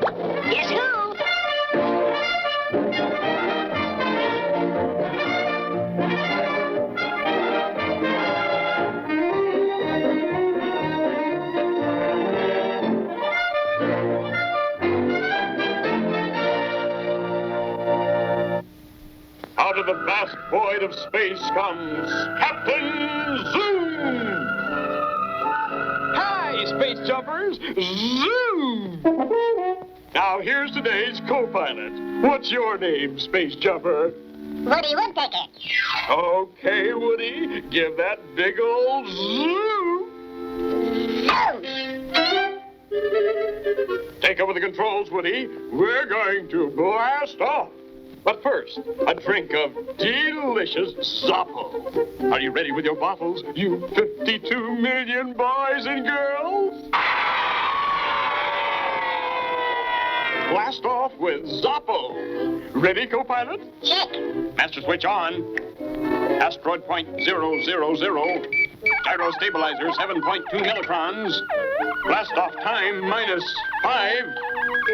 Guess who? Out of the vast void of space comes Captain Zoom! Hi, space jumpers! Zoom! Now, here's today's co-pilot. What's your name, space jumper? Woody Woodpecker. Okay, Woody, give that big old zoom! Take over the controls, Woody. We're going to blast off. But first, a drink of delicious Zoppo. Are you ready with your bottles, you 52 million boys and girls? Blast off with Zoppo. Ready, co-pilot? Check. Master switch on. Asteroid point 000. Gyro stabilizer 7.2 millitrons. Blast off time minus 5,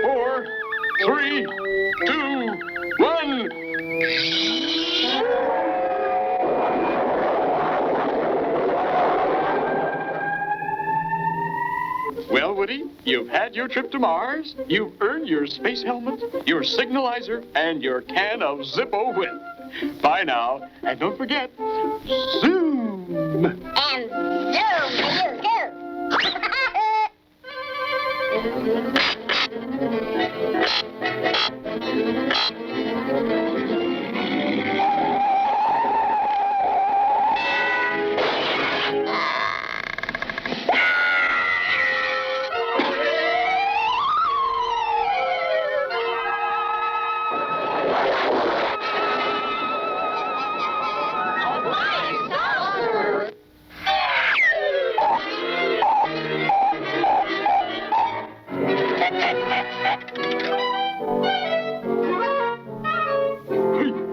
4, 3, 2, 1. Well, Woody, you've had your trip to Mars. You've earned your space helmet, your signalizer, and your can of Zippo Whip. Bye now, and don't forget, zoom! And zoom to you, too.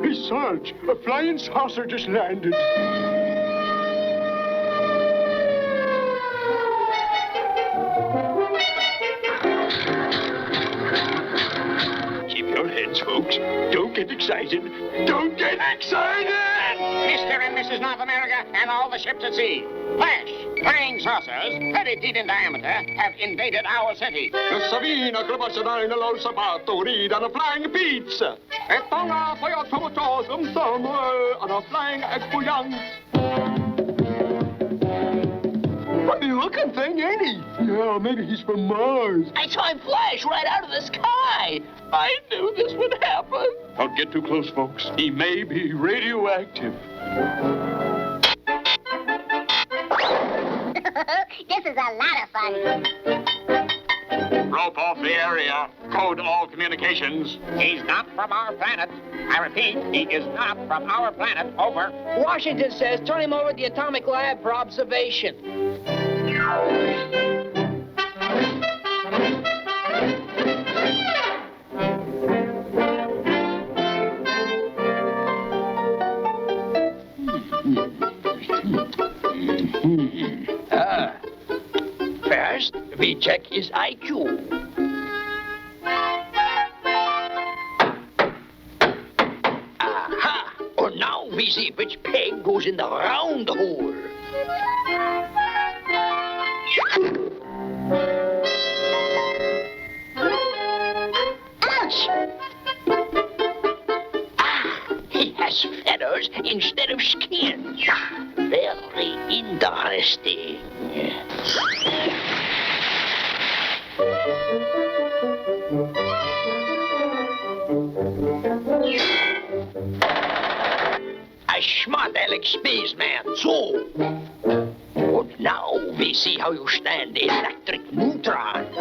Hey, Sarge, a flying saucer just landed. Keep your heads, folks. Don't get excited. Don't get excited! Mr. and Mrs. North America and all the ships at sea. Flash! Flying saucers, 30 feet in diameter, have invaded our city. The Savina Globassadine Lo Sabato read on a flying pizza. E tonga for your tomatoes somewhere on a flying egg for young. Funny looking thing, ain't he? Yeah, maybe he's from Mars. I saw him flash right out of the sky. I knew this would happen. Don't get too close, folks. He may be radioactive. This is a lot of fun. Rope off the area. Code all communications. He's not from our planet. I repeat, he is not from our planet. Over. Washington says turn him over to the atomic lab for observation. First, we check his IQ. Aha! Oh, now we see which peg goes in the round hole. Ouch! He has feathers instead of skin. Very interesting. A smart Alex spaceman, so. But now we see how you stand electric neutrons.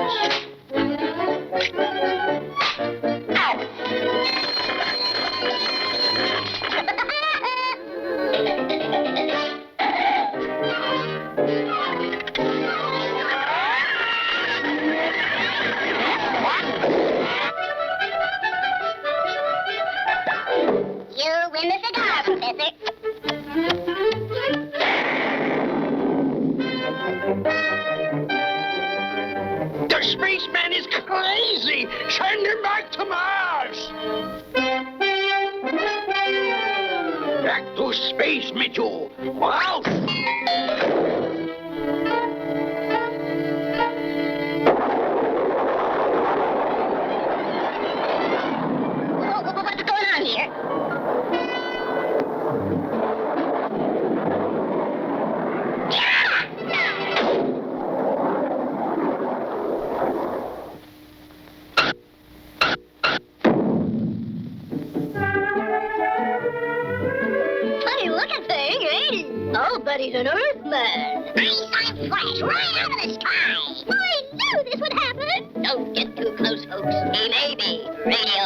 You win the cigar, Professor. The spaceman is crazy. Send him back to Mars. Back to space, me too. Wow. What's going on here? Funny looking thing, ain't he? Oh, but he's an Earthman. I saw him flash right out of the sky. I knew this would happen. Don't get too close, folks. He may be radioactive.